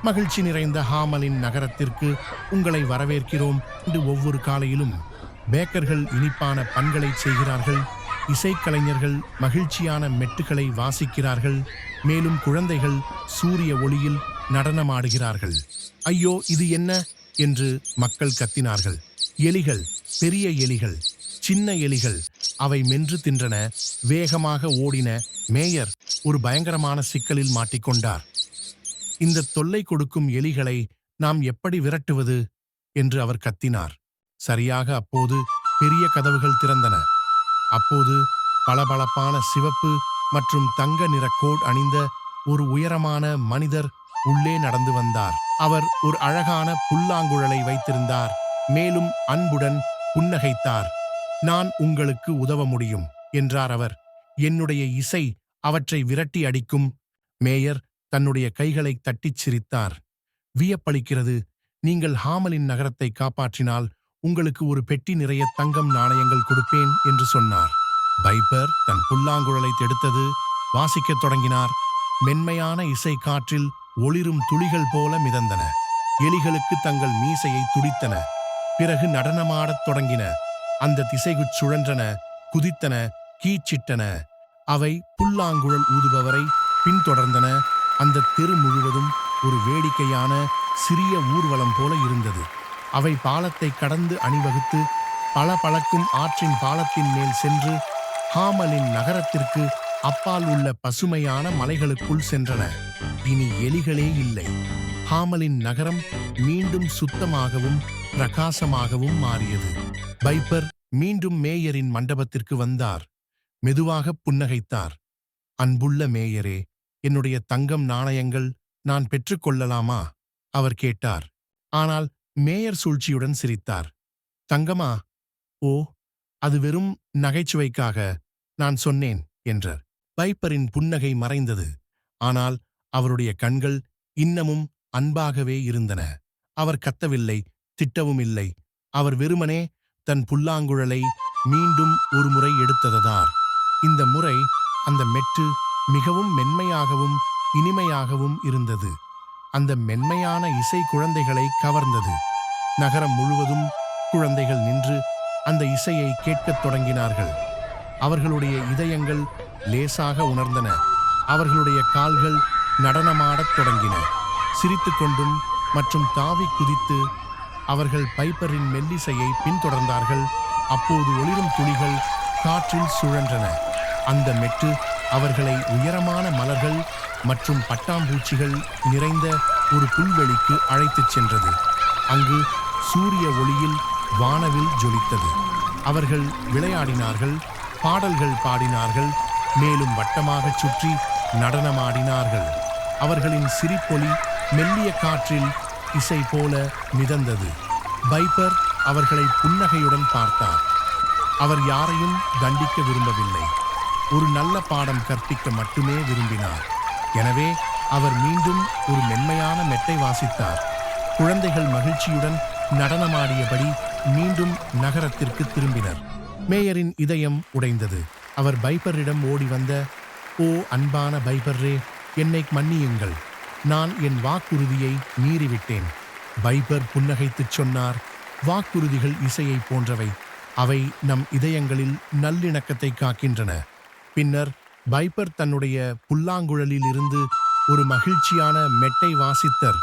மகிழ்ச்சி நிறைந்த ஹாமலின் நகரத்திற்கு உங்களை வரவேற்கிறோம் என்று ஒவ்வொரு காலையிலும் பேக்கர்கள் இனிப்பான பண்களை செய்கிறார்கள். இசைக்கலைஞர்கள் மகிழ்ச்சியான மெட்டுகளை வாசிக்கிறார்கள். மேலும் குழந்தைகள் சூரிய ஒளியில் நடனமாடுகிறார்கள். ஐயோ, இது என்ன என்று மக்கள் கத்தினார்கள். எலிகள், பெரிய எலிகள், சின்ன எலிகள், அவை மென்று தின்றன, வேகமாக ஓடின. மேயர் ஒரு பயங்கரமான சிக்கலில் மாட்டிக்கொண்டார். இந்த தொல்லை கொடுக்கும் எலிகளை நாம் எப்படி விரட்டுவது என்று அவர் கத்தினார். சரியாக அப்போது பெரிய கதவுகள் திறந்தன. அப்போது பளபளப்பான சிவப்பு மற்றும் தங்க நிற கோட் அணிந்த ஒரு உயரமான மனிதர் உள்ளே நடந்து வந்தார். அவர் ஒரு அழகான புல்லாங்குழலை வைத்திருந்தார். மேலும் அன்புடன் புன்னகைத்தார். நான் உங்களுக்கு உதவ முடியும் என்றார் அவர். என்னுடைய இசை அவற்றை விரட்டி அடிக்கும். மேயர் தன்னுடைய கைகளை தட்டிச் சிரித்தார். வியப்பளிக்கிறது. நீங்கள் ஹாமலின் நகரத்தை காப்பாற்றினால் உங்களுக்கு ஒரு பெட்டி நிறைய தங்கம் நாணயங்கள் கொடுப்பேன் என்று சொன்னார். பைப்பர் தன் புல்லாங்குழலை எடுத்தது, வாசிக்கத் தொடங்கினார். மென்மையான இசை காற்றில் ஒளிரும் துளிகள் போல மிதந்தன. எலிகளுக்கு தங்கள் மீசையை துடித்தன. பிறகு நடனமாடத் தொடங்கின. அந்த திசைக்குச் சுழன்றன, குதித்தன, கீச்சிட்டன. அவை புல்லாங்குழல் ஊதுபவரை பின்தொடர்ந்தன. அந்த தெரு முழுவதும் ஒரு வேடிக்கையான சிறிய ஊர்வலம் போல இருந்தது. அவை பாலத்தை கடந்து அணிவகுத்து பளபளக்கும் ஆற்றின் பாலத்தின் மேல் சென்று ஹாமலின் நகரத்திற்கு அப்பால் உள்ள பசுமையான மலைகளுக்குள் சென்றன. இனி எலிகளே இல்லை. ஹாமலின் நகரம் மீண்டும் சுத்தமாகவும் பிரகாசமாகவும் மாறியது. பைப்பர் மீண்டும் மேயரின் மண்டபத்திற்கு வந்தார். மெதுவாக புன்னகைத்தார். அன்புள்ள மேயரே, என்னுடைய தங்கம் நாணயங்கள் நான் பெற்றுக்கொள்ளலாமா? அவர் கேட்டார். ஆனால் மேயர் சூழ்ச்சியுடன் சிரித்தார். தங்கமா? ஓ, அது வெறும் நகைச்சுவைக்காக நான் சொன்னேன் என்றார். பைப்பரின் புன்னகை மறைந்தது. ஆனால் அவருடைய கண்கள் இன்னமும் அன்பாகவே இருந்தன. அவர் கத்தவில்லை, திட்டவும் இல்லை. அவர் வெறுமனே தன் புல்லாங்குழலை மீண்டும் ஒரு முறை எடுத்ததார். இந்த முறை அந்த மெட்டு மிகவும் மென்மையாகவும் இனிமையாகவும் இருந்தது. அந்த மென்மையான இசை குழந்தைகளை கவர்ந்தது. நகரம் முழுவதும் குழந்தைகள் நின்று அந்த இசையை கேட்கத் தொடங்கினார்கள். அவர்களுடைய இதயங்கள் லேசாக உணர்ந்தன. அவர்களுடைய கால்கள் நடனமாடத் தொடங்கின. சிரித்துக்கொண்டும் மற்றும் தாவி குதித்து அவர்கள் பைப்பரின் மெல்லிசையை பின்தொடர்ந்தார்கள். அப்போது ஒளிரும் துளிகள் காற்றில் சுழன்றன. அந்த மெட்டு அவர்களை உயரமான மலர்கள் மற்றும் பட்டாம்பூச்சிகள் நிறைந்த ஒரு புல்வெளிக்கு அழைத்துச் சென்றது. அங்கு சூரிய ஒளியில் வானவில் ஜொலித்தது. அவர்கள் விளையாடினார்கள், பாடல்கள் பாடினார்கள், மேலும் வட்டமாகச் சுற்றி நடனமாடினார்கள். அவர்களின் சிரிப்பொலி மெல்லிய காற்றில் இசை போல மிதந்தது. பைப்பர் அவர்களை புன்னகையுடன் பார்த்தார். அவர் யாரையும் தண்டிக்க விரும்பவில்லை. ஒரு நல்ல பாடம் கற்பிக்க மட்டுமே விரும்பினார். எனவே அவர் மீண்டும் ஒரு மென்மையான மெட்டை வாசித்தார். குழந்தைகள் மகிழ்ச்சியுடன் நடனமாடியபடி மீண்டும் நகரத்திற்கு திரும்பினர். மேயரின் இதயம் உடைந்தது. அவர் பைப்பரிடம் ஓடி வந்த, ஓ அன்பான பைப்பர்ரே, என்னை மன்னியுங்கள். நான் என் வாக்குறுதியை மீறிவிட்டேன். பைப்பர் புன்னகைத்துச் சொன்னார். வாக்குறுதிகள் இசையை போன்றவை. அவை நம் இதயங்களில் நல்லிணக்கத்தை காக்கின்றன. பின்னர் பைப்பர் தன்னுடைய புல்லாங்குழலில் இருந்து ஒரு மகிழ்ச்சியான மெட்டை வாசித்தர்.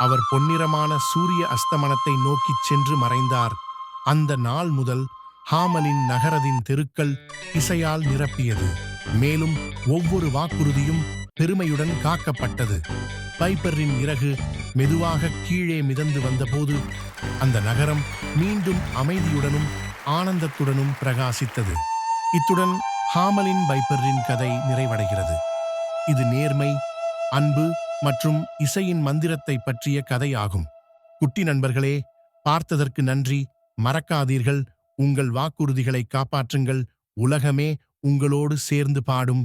அவர் பொன்னிறமான சூரிய அஸ்தமனத்தை நோக்கிச் சென்று மறைந்தார். அந்த நாள் முதல் ஹாமலின் நகரத்தின் தெருக்கள் இசையால் நிரப்பியது. மேலும் ஒவ்வொரு வாக்குறுதியும் பெருமையுடன் காக்கப்பட்டது. பைப்பரின் இறகு மெதுவாக கீழே மிதந்து வந்தபோது அந்த நகரம் மீண்டும் அமைதியுடனும் ஆனந்தத்துடனும் பிரகாசித்தது. இத்துடன் ஹாமலின் பைப்பரின் கதை நிறைவடைகிறது. இது நேர்மை, அன்பு மற்றும் இசையின் மந்திரத்தை பற்றிய கதையாகும். குட்டி நண்பர்களே, பார்த்ததற்கு நன்றி. மறக்காதீர்கள், உங்கள் வாக்குறுதிகளை காப்பாற்றுங்கள். உலகமே உங்களோடு சேர்ந்து பாடும்.